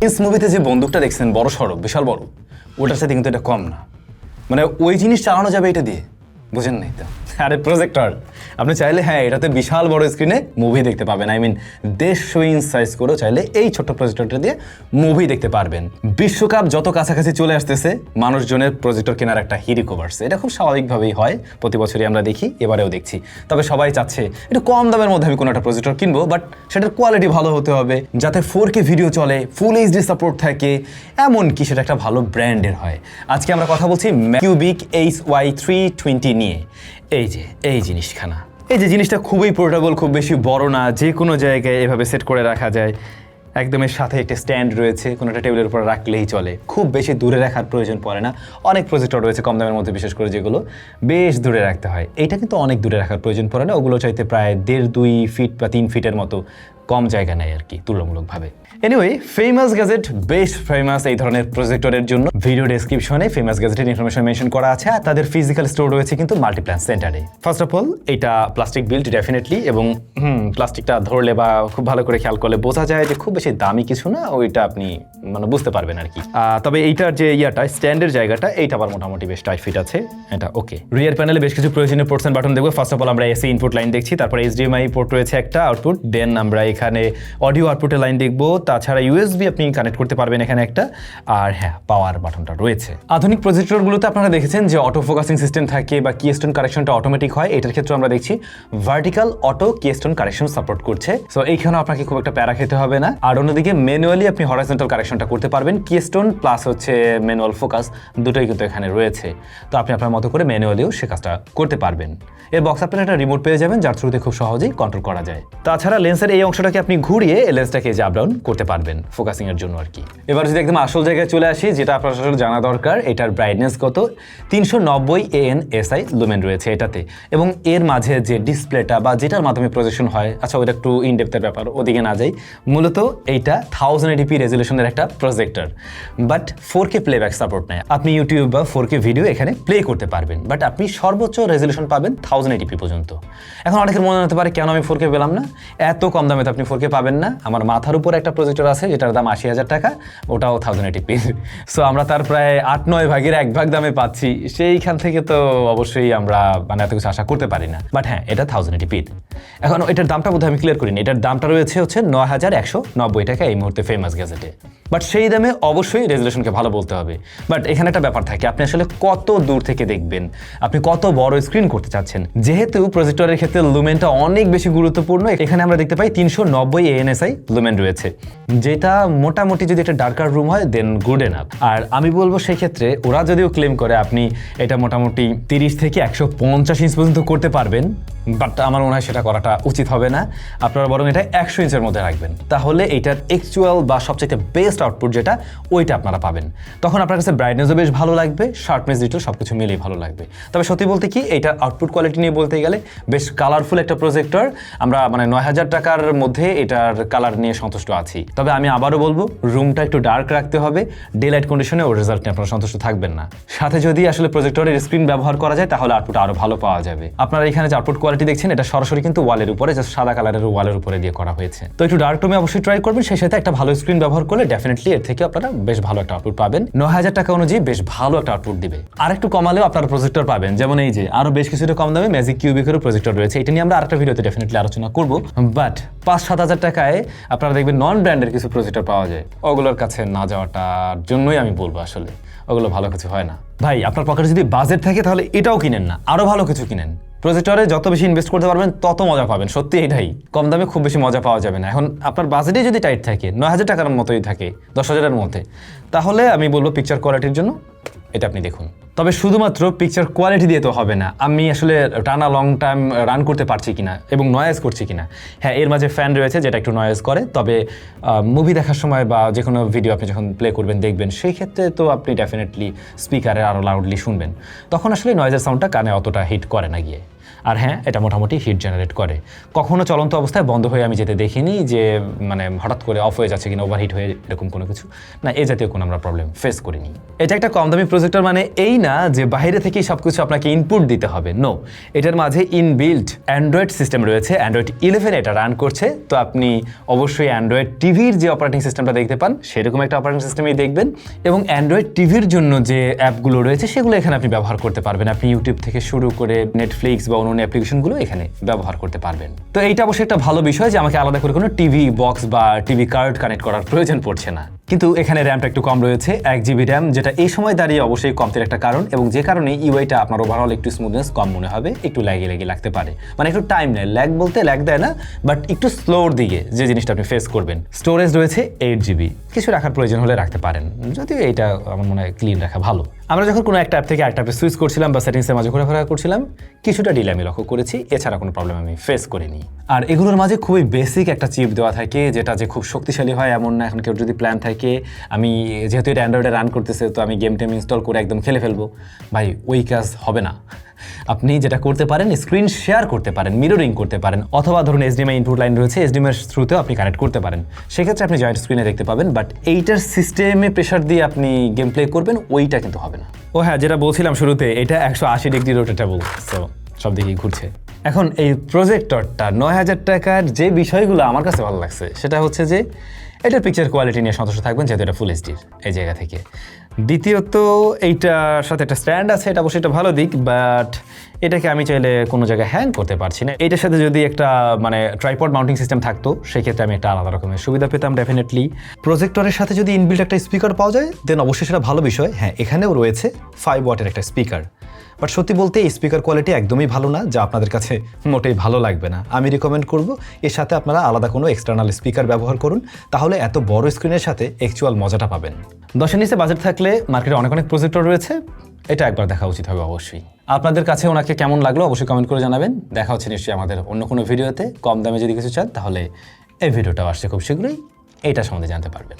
ইস মুভিতে যে বন্দুকটা দেখছেন বড় সড়ো বিশাল বড়, ওটার সাথে কিন্তু এটা কম না। মানে ওই জিনিস চালানো যাবে এটা দিয়ে, বুঝেন নাই তো? আরে প্রজেক্টর, আপনি চাইলে হ্যাঁ এটাতে বিশাল বড় স্ক্রিনে মুভি দেখতে পাবেন। আই মিন 150 ইঞ্চ সাইজ করেও চাইলে এই ছোট্ট প্রজেক্টরটা দিয়ে মুভি দেখতে পারবেন। বিশ্বকাপ যত কাছাকাছি চলে আসতেছে, মানুষজনের প্রজেক্টর কেনার একটা হিড়িকও বাড়ছে। এটা খুব স্বাভাবিকভাবেই হয়, প্রতি বছরই আমরা দেখি, এবারেও দেখছি। তবে সবাই চাচ্ছে একটু কম দামের মধ্যে আমি কোনো একটা প্রজেক্টর কিনবো, বাট সেটার কোয়ালিটি ভালো হতে হবে, যাতে 4K ভিডিও চলে, ফুল এইচডি সাপোর্ট থাকে, এমনকি সেটা একটা ভালো ব্র্যান্ডের হয়। আজকে আমরা কথা বলছি কিউবিক HY320 নিয়ে। এই জিনিসখানা, এই যে জিনিসটা খুবই পোর্টেবল, খুব বেশি বড় না, যে কোনো জায়গায় এভাবে সেট করে রাখা যায়। একদম এর সাথে একটা স্ট্যান্ড রয়েছে, কোনো একটা টেবিলের উপর রাখলেই চলে, খুব বেশি দূরে রাখার প্রয়োজন পড়ে না। অনেক প্রজেক্টর রয়েছে কম দামের মধ্যে, বিশেষ করে যেগুলো বেশ দূরে রাখতে হয়। এইটা কিন্তু অনেক দূরে রাখার প্রয়োজন পড়ে না, ওগুলো চাইতে প্রায় 1.5-2 ফিট বা 3 ফিটের মতো কম জায়গা নেয় আর কি, তুলনামূলকভাবে। এনিওয়ে, ফেমাস গ্যাজেট বেশ ফেমাস এই ধরনের প্রজেক্টরের জন্য। ভিডিও ডেসক্রিপশনে ফেমাস গ্যাজেটের ইনফরমেশন মেনশন করা আছে, আর তাদের ফিজিক্যাল স্টোর রয়েছে কিন্তু মাল্টিপ্ল্যান সেন্টারে। ফার্স্ট অফ অল, এটা প্লাস্টিক বিল্ড ডেফিনেটলি, এবং প্লাস্টিকটা ধরলে বা খুব ভালো করে খেয়াল করলে বোঝা যায় যে খুব বেশি দামি কিছু না, ওইটা আপনি মানে বুঝতে পারবেন আর কি। তবে এইটার যে স্ট্যান্ডের জায়গাটা, এইটা আবার মোটামুটি বেশ টাইট ফিট আছে, এটা ওকে। রিয়ার প্যানেলে বেশ কিছু প্রয়োজনীয় পোর্টস এন্ড বাটন দেখবো। ফার্স্ট অফ অল আমরা এসি ইনপুট লাইন দেখছি, তারপর HDMI পোর্ট রয়েছে একটা আউটপুট, দেন আমরা এখানে অডিও আউটপুটের লাইন দেখবো, তাছাড়া USB আপনি কানেক্ট করতে পারবেন এখানে একটা, আর হ্যাঁ পাওয়ার বাটনটা রয়েছে। আধুনিক প্রজেক্টরগুলোতে আপনারা দেখেছেন যে অটো ফোকাসিং সিস্টেম থাকে বা কিস্টোন কারেকশনটা অটোমেটিক হয়, এটার ক্ষেত্রে আমরা দেখছি vertical auto Keystone correction support করছে। সো এইখানে আপনাকে খুব একটা প্যারা খেতে হবে না। আর অন্যদিকে ম্যানুয়ালি আপনি হরাইজন্টাল কারেকশনটা করতে পারবেন, কিস্টোন প্লাস হচ্ছে ম্যানুয়াল ফোকাস দুটোই কিন্তু এখানে রয়েছে। তো আপনি আপনার মতো করে ম্যানুয়ালিও সে কাজটা করতে পারবেন। এর বক্স আপনার একটা রিমোট পেয়ে যাবেন, যার থ্রুতে খুব সহজেই কন্ট্রোল করা যায়। তাছাড়া লেন্সের এই অংশটাকে আপনি ঘুরিয়ে লেন্সটাকে আপ ডাউন করতে পারবেন ফোকাসিং এর জন্য আর কি। এবার যদি একদম আসল জায়গায় চলে আসি, যেটা আপনার আসলে জানা দরকার, এটার ব্রাইটনেস কত, 390 ANSI লুমেন রয়েছে এটাতে, এবং এর মাঝে যে ডিসপ্লেটা বা যেটার মাধ্যমে প্রজেকশন হয়, আচ্ছা ওইটা একটু ইনডেপথের ব্যাপার, ওদিকে না যাই। মূলত এইটা 1080p রেজলিউশনের একটা projector, but 4K playback support নেয়। আপনি ইউটিউব বা 4K ভিডিও এখানে প্লে করতে পারবেন, বাট আপনি সর্বোচ্চ রেজলিউশন পাবেন 1080p পর্যন্ত। এখন অনেকের মনে হতে পারে কেন আমি 4K পেলাম না, এত কম দামে তো আপনি 4K পাবেন না। আমার মাথার উপর একটা প্রজেক্টর আছে যেটার দাম 80,000 টাকা, ওটাও 1080p। সো আমরা তার প্রায় 8-9 ভাগের 1 ভাগ দামে পাচ্ছি, সেইখান থেকে তো অবশ্যই আমরা মানে এত কিছু আশা করতে পারি না। বাট হ্যাঁ, এটা 1080p। এখন এটার দামটা বোধহয় আমি ক্লিয়ার করিনি। এটার দামটা রয়েছে হচ্ছে 9,190 টাকা এই মুহূর্তে ফেমাস গ্যাজেটে। বাট সেই দামে অবশ্যই রেজলিউশনকে ভালো বলতে হবে। বাট এখানে একটা ব্যাপার থাকে, আপনি আসলে কত দূর থেকে দেখবেন, আপনি কত বড় স্ক্রিন করতে চাচ্ছেন। যেহেতু প্রজেক্টরের ক্ষেত্রে লুমেনটা অনেক বেশি গুরুত্বপূর্ণ, এখানে আমরা দেখতে পাই 390 ANSI লুমেন রয়েছে, যেটা মোটামুটি যদি একটা ডার্কার রুম হয় দেন গুড এনাফ। আর আমি বলবো সেই ক্ষেত্রে ওরা যদিও ক্লেম করে আপনি এটা মোটামুটি 30 থেকে 150 ইঞ্চ পর্যন্ত করতে পারবেন, বাট আমার মনে হয় সেটা করাটা উচিত হবে না। আপনারা বরং এটা 100 ইঞ্চের মধ্যে রাখবেন, তাহলে এইটার অ্যাকচুয়াল বা সবচেয়ে বেস্ট আউটপুট যেটা, ওইটা আপনারা পাবেন। তখন আপনার কাছে ব্রাইটনেসও বেশ ভালো লাগবে, শার্পনেস ডিটেল সবকিছু মিলেই ভালো লাগবে। তবে সত্যি বলতে কি, এইটার আউটপুট কোয়ালিটি নিয়ে বলতে গেলে বেশ কালারফুল একটা প্রজেক্টর। আমরা মানে 9,000 টাকার মধ্যে এটার কালার নিয়ে সন্তুষ্ট আছি। তবে আমি আবারও বলবো, রুমটা একটু ডার্ক রাখতে হবে, ডে লাইট কন্ডিশনে ওর রেজাল্ট নিয়ে আপনারা সন্তুষ্ট থাকবেন না। সাথে যদি আসলে প্রজেক্টরের স্ক্রিন ব্যবহার করা যায়, তাহলে আউটপুট আরো ভালো পাওয়া যাবে। আপনারা এখানে যে আউটপুট কোয়ালিটি দেখছেন, এটা সরাসরি কিন্তু ওয়ালের উপরে, জাস্ট সাদা কালারের ওয়ালের উপরে দিয়ে করা হয়েছে। তো একটু ডার্ক রুমে অবশ্যই ট্রাই করবেন, সেই সাথে একটা ভালো স্ক্রিন ব্যবহার করলে ডেফিনেটলি এর থেকে আপনারা বেশ ভালো একটা আউটপুট পাবেন। 9,000 টাকা অনুযায়ী বেশ ভালো একটা আউটপুট দিবে। আর একটু কমালেও আপনারা প্রজেক্টর পাবেন, যেমন এই যে আরো বেশ কিছুটা কম দামে ম্যাজিক কিউবিকেরও প্রজেক্টর রয়েছে। এটা নিয়ে আমরা আরেকটা ভিডিওতে ডেফিনেটলি আলোচনা করব। বাট 5-7 হাজার টাকায় আপনারা দেখবেন নন ব্র্যান্ডের কিছু প্রজেক্টর পাওয়া যায়, ওগুলোর কাছে না যাওয়াটার জন্যই আমি বলবো আসলে ওগুলো ভালো কিছু হয় না। ভাই, আপনার পকেটে যদি বাজেট থাকে তাহলে এটাও কিনেন না, আরো ভালো কিছু কিনেন। প্রজেক্টরে যত বেশি ইনভেস্ট করতে পারবেন তত মজা পাবেন, সত্যি এটাই। কম দামে খুব বেশি মজা পাওয়া যাবে না। এখন আপনার বাজেটই যদি টাইট থাকে, 9,000 টাকার মতোই থাকে, 10,000-এর মধ্যে, তাহলে আমি বলবো পিকচার কোয়ালিটির জন্য এটা আপনি দেখুন। তবে শুধুমাত্র পিকচার কোয়ালিটি দিয়ে তো হবে না, আমি আসলে টানা লং টাইম রান করতে পারছি কিনা এবং নয়েজ করছি কিনা। হ্যাঁ, এর মাঝে ফ্যান রয়েছে যেটা একটু নয়েজ করে, তবে মুভি দেখার সময় বা যে কোনো ভিডিও আপনি যখন প্লে করবেন দেখবেন, সেই ক্ষেত্রে তো আপনি ডেফিনেটলি স্পিকারে আরও লাউডলি শুনবেন, তখন আসলে নয়েজের সাউন্ডটা কানে অতটা হিট করে না গিয়ে। আর হ্যাঁ, এটা মোটামুটি হিট জেনারেট করে। কখনো চলন্ত অবস্থায় বন্ধ হয়ে আমি যেতে দেখিনি যে মানে হঠাৎ করে অফ হয়ে যাচ্ছে কিনা, ওভারহিট হয়ে এরকম কোনো কিছু না, এই জাতীয় কোনো আমরা প্রবলেম ফেস করিনি। এটা একটা কম দামি প্রজেক্টর, মানে এই না যে বাইরে থেকেই সব কিছু আপনাকে ইনপুট দিতে হবে, নো, এটার মাঝে ইনবিল্ট অ্যান্ড্রয়েড সিস্টেম রয়েছে, অ্যান্ড্রয়েড 11 এটা রান করছে। তো আপনি অবশ্যই অ্যান্ড্রয়েড টিভির যে অপারেটিং সিস্টেমটা দেখতে পান সেরকম একটা অপারেটিং সিস্টেমেই দেখবেন, এবং অ্যান্ড্রয়েড টিভির জন্য যে অ্যাপগুলো রয়েছে সেগুলো এখানে আপনি ব্যবহার করতে পারবেন। আপনি ইউটিউব থেকে শুরু করে নেটফ্লিক্স বা অন্যান্য অ্যাপ্লিকেশনগুলো এখানে ব্যবহার করতে পারবেন। তো এইটা অবশ্যই একটা ভালো বিষয় যে আমাকে আলাদা করে কোনো টিভি বক্স বা টিভি কার্ড কানেক্ট করার প্রয়োজন পড়ছে না। কিন্তু এখানে র্যামটা একটু কম রয়েছে, 1 GB র্যাম, যেটা এই সময় দাঁড়িয়ে অবশ্যই কমতির একটা কারণ, এবং যে কারণে ইউআইটা আপনার ওভারঅল একটু স্মুথনেস কম মনে হবে, একটু ল্যাগে লাগতে পারে, মানে একটু টাইম নেয়। ল্যাগ বলতে ল্যাগ দেয় না, বাট একটু স্লোর দিকে যে জিনিসটা আপনি ফেস করবেন। স্টোরেজ রয়েছে 8 GB, কিছু রাখার প্রয়োজন হলে রাখতে পারেন, যদিও এটা আমার মনে হয় ক্লিন রাখা ভালো। আমরা যখন কোনো একটা অ্যাপ থেকে আরেকটা অ্যাপে সুইচ করছিলাম বা সেটিংসের মাঝে ঘোরাফেরা করছিলাম, কিছুটা ডিলে আমি লক্ষ্য করেছি, এছাড়া কোনো প্রবলেম আমি ফেস করিনি। আর এগুলোর মাঝে খুবই বেসিক একটা চিপ দেওয়া থাকে, যেটা যে খুব শক্তিশালী হয় এমন না। এখন কেউ যদি প্ল্যান থাকে আমি যেহেতু এটা অ্যান্ড্রয়েডে রান করতেছে তো আমি গেম টেম ইনস্টল করে একদম খেলে ফেলবো, ভাই ওই কাজ হবে না। আপনি যেটা করতে পারেন, স্ক্রিন শেয়ার করতে পারেন, মিররিং করতে পারেন, অথবা ধরুন HDMI ইনপুট লাইন রয়েছে, HDMI এর থ্রুতেও আপনি কানেক্ট করতে পারেন, সেক্ষেত্রে আপনি জয়েন্ট স্ক্রিনে দেখতে পাবেন। বাট এইটার সিস্টেমে প্রেশার দিয়ে আপনি গেম প্লে করবেন, ওইটা কিন্তু হবে না। ও হ্যাঁ, যেটা বলছিলাম শুরুতে, এটা 180 ডিগ্রি রোটেটেবল, সো সব দিকেই ঘুরছে। এখন এই প্রজেক্টরটা 9000 টাকার যে বিষয়গুলো আমার কাছে ভালো লাগছে সেটা হচ্ছে যে এটার পিকচার কোয়ালিটি নিয়ে সন্তুষ্ট থাকবেন, যেহেতু এটা ফুল এইচডির এই জায়গা থেকে। দ্বিতীয়ত এইটার সাথে একটা স্ট্যান্ড আছে, এটা অবশ্যই একটা ভালো দিক, বাট এটাকে আমি চাইলে কোনো জায়গায় হ্যাং করতে পারছি না। এটার সাথে যদি একটা মানে ট্রাইপড মাউন্টিং সিস্টেম থাকতো সেক্ষেত্রে আমি একটা আলাদা রকমের সুবিধা পেতাম ডেফিনেটলি। প্রজেক্টরের সাথে যদি ইনবিল্ট একটা স্পিকার পাওয়া যায় দেন অবশ্যই সেটা ভালো বিষয়। হ্যাঁ, এখানেও রয়েছে 5 ওয়াটের একটা স্পিকার, বাট সত্যি বলতে এই স্পিকার কোয়ালিটি একদমই ভালো না, যা আপনাদের কাছে মোটেই ভালো লাগবে না। আমি রিকমেন্ড করব এর সাথে আপনারা আলাদা কোনো এক্সটার্নাল স্পিকার ব্যবহার করুন, তাহলে এত বড় স্ক্রিনের সাথে অ্যাকচুয়াল মজাটা পাবেন। 10-এর নিচে বাজেট থাকলে মার্কেটে অনেক প্রজেক্টর রয়েছে, এটা একবার দেখা উচিত হবে অবশ্যই। আপনাদের কাছে ওনাকে কেমন লাগলো অবশ্যই কমেন্ট করে জানাবেন। দেখা হচ্ছে নিশ্চয়ই আমাদের অন্য কোনো ভিডিওতে। কম দামে যদি কিছু চান তাহলে এই ভিডিওটাও আসছে খুব শীঘ্রই, এইটা সম্বন্ধে জানতে পারবেন।